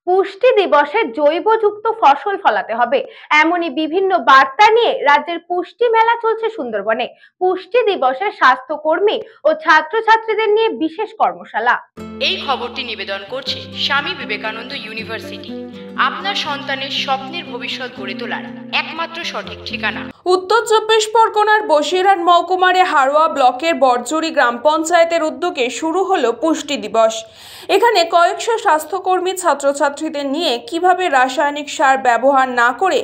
পুষ্টি দিবসে জৈবযুক্ত ফসল ফলাতে হবে, এমনই বিভিন্ন বার্তা নিয়ে রাজ্যের পুষ্টি মেলা চলছে সুন্দরবনে। পুষ্টি দিবসে স্বাস্থ্যকর্মী ও ছাত্রছাত্রীদের নিয়ে বিশেষ কর্মশালা। এই খবরটি নিবেদন করছে স্বামী বিবেকানন্দ ইউনিভার্সিটি, আপনার সন্তানের স্বপ্নের ভবিষ্যৎ গড়ে তোলার একমাত্র সঠিক ঠিকানা। উত্তর চব্বিশ পরগনার বসিরহাট মহকুমার হারোয়া ব্লকের বরজুড়ি গ্রাম পঞ্চায়েতের উদ্যোগে শুরু হলো পুষ্টি দিবস। এখানে কয়েকশো স্বাস্থ্যকর্মী ছাত্রছাত্রীদের নিয়ে কিভাবে রাসায়নিক সার ব্যবহার না করে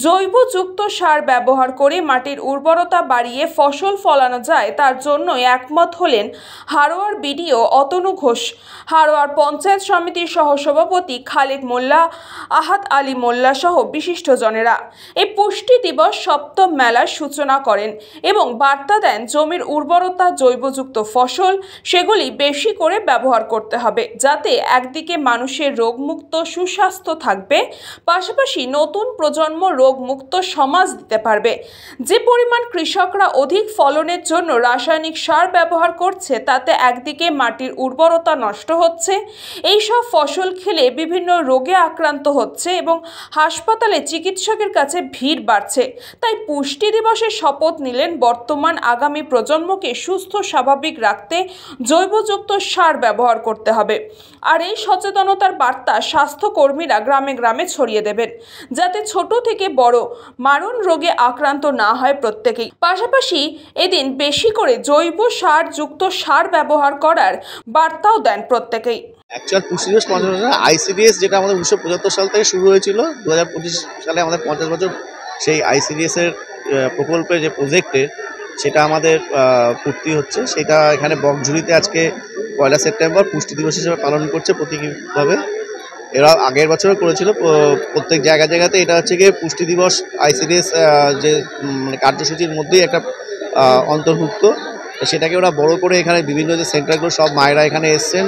জৈবযুক্ত সার ব্যবহার করে মাটির উর্বরতা বাড়িয়ে ফসল ফলানো যায় তার জন্য একমত হলেন হারোয়ার বিডিও অতনু ঘোষ, হারোয়ার পঞ্চায়েত সমিতির সহসভাপতি খালেদ মোল্লা, আহাদ আলী মোল্লা সহ বিশিষ্টজনেরা। এই পুষ্টি দিবস সপ্তম মেলার সূচনা করেন এবং বার্তা দেন জমির উর্বরতা, জৈবযুক্ত ফসল সেগুলি বেশি করে ব্যবহার করতে হবে, যাতে একদিকে মানুষের রোগমুক্ত সুস্বাস্থ্য থাকবে, পাশাপাশি নতুন প্রজন্ম রোগমুক্ত সমাজ দিতে পারবে। যে পরিমাণ কৃষকরা অধিক ফলনের জন্য রাসায়নিক সার ব্যবহার করছে তাতে একদিকে মাটির উর্বরতা নষ্ট হচ্ছে, এই সব ফসল খেলে বিভিন্ন রোগে আক্রান্ত হচ্ছে এবং হাসপাতালে চিকিৎসকের কাছে ভিড় বাড়ছে। তাই পুষ্টি দিবসের শপথ নিলেন বর্তমান আগামী প্রজন্মকে সুস্থ স্বাভাবিক রাখতে জৈবযুক্ত সার ব্যবহার করতে হবে। আর এই সচেতনতার বার্তা স্বাস্থ্যকর্মীরা গ্রামে গ্রামে ছড়িয়ে দেবেন, যাতে ছোট থেকে বড় মারণ রোগে আক্রান্ত না হয় প্রত্যেকেই। পাশাপাশি এদিন বেশি করে জৈব সার যুক্ত সার ব্যবহার করার বার্তাও দেন প্রত্যেকেই। অ্যাকচুয়াল পুষ্টি দিবস আইসিডিএস, যেটা আমাদের 1975 সাল থেকে শুরু হয়েছিল, 2025 সালে আমাদের 50 বছর সেই আইসিডিএসের প্রকল্পের যে প্রজেক্টের সেটা আমাদের পূর্তি হচ্ছে। সেটা এখানে বকঝুরিতে আজকে 1 সেপ্টেম্বর পুষ্টি দিবস হিসেবে পালন করছে প্রতীকীভাবে। এরা আগের বছরও করেছিল, প্রত্যেক জায়গাতে এটা হচ্ছে গিয়ে পুষ্টি দিবস আইসিডিএস যে কার্যসূচির মধ্যেই একটা অন্তর্ভুক্ত। সেটাকে ওরা বড় করে এখানে বিভিন্ন যে সেন্টারগুলো, সব মায়েরা এখানে এসছেন,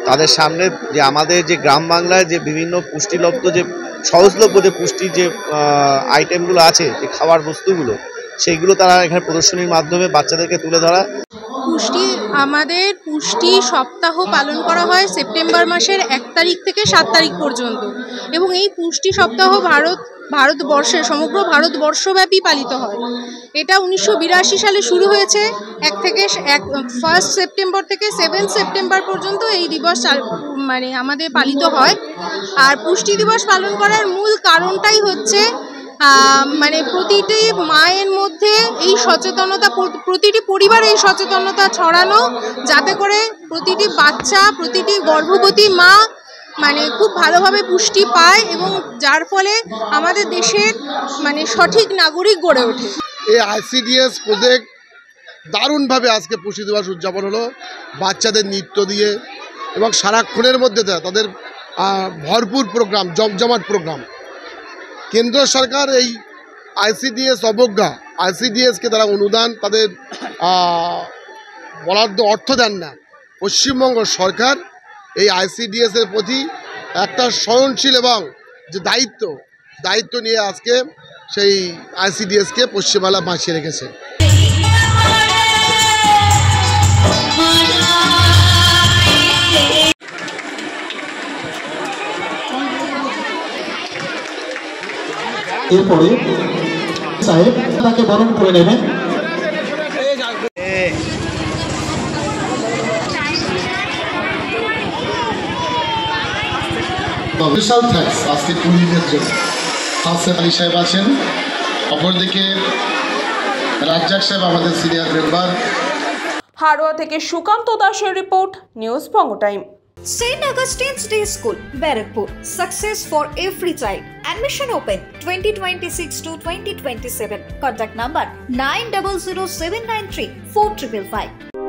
তাদের সামনে যে আমাদের যে গ্রাম বাংলায় যে বিভিন্ন পুষ্টিলব্ধ যে সহজলভ্য যে পুষ্টির যে আইটেমগুলো আছে, যে খাবার বস্তুগুলো, সেইগুলো তারা এখানে প্রদর্শনীর মাধ্যমে বাচ্চাদেরকে তুলে ধরা। আমাদের পুষ্টি সপ্তাহ পালন করা হয় সেপ্টেম্বর মাসের 1 তারিখ থেকে 7 তারিখ পর্যন্ত, এবং এই পুষ্টি সপ্তাহ ভারতবর্ষে সমগ্র ভারতবর্ষব্যাপী পালিত হয়। এটা 1982 সালে শুরু হয়েছে। 1 সেপ্টেম্বর থেকে 7 সেপ্টেম্বর পর্যন্ত এই দিবস আমাদের পালিত হয়। আর পুষ্টি দিবস পালন করার মূল কারণটাই হচ্ছে প্রতিটি মায়ের মধ্যে এই সচেতনতা, প্রতিটি পরিবারে এই সচেতনতা ছড়ানো, যাতে করে প্রতিটি বাচ্চা, প্রতিটি গর্ভবতী মা খুব ভালোভাবে পুষ্টি পায় এবং যার ফলে আমাদের দেশের সঠিক নাগরিক গড়ে ওঠে। এই আইসিডিএস প্রজেক্ট দারুণভাবে আজকে পুষ্টি দিবস উদযাপন হলো, বাচ্চাদের নৃত্য দিয়ে এবং সারাক্ষণের মধ্যে তাদের ভরপুর প্রোগ্রাম, জমজমাট প্রোগ্রাম। কেন্দ্র সরকার এই আইসিডিএস অবজ্ঞা, আইসিডিএসকে তারা অনুদান, তাদের বরাদ্দ অর্থ দেন না। পশ্চিমবঙ্গ সরকার এই আইসিডিএসের প্রতি একটা সহনশীল এবং যে দায়িত্ব নিয়ে আজকে সেই আইসিডিএসকে পশ্চিমবাংলা বাঁচিয়ে রেখেছে। এরপরে সাহেব তাকে বরণ করে নেবেন। বিশাল থ্যাঙ্কস আজকে টুরিজমের জন্য। হাসেম আলী সাহেব আছেন, অপরদিকে রাজ্জাক সাহেব আমাদের সিনিয়র মেম্বার। হারোয়া থেকে সুকান্ত দাসের report, news Banga time. St. Augustine's Day School, Barakpur. Success for every child. Admission open 2026 to 2027. Contact number 900793 4555.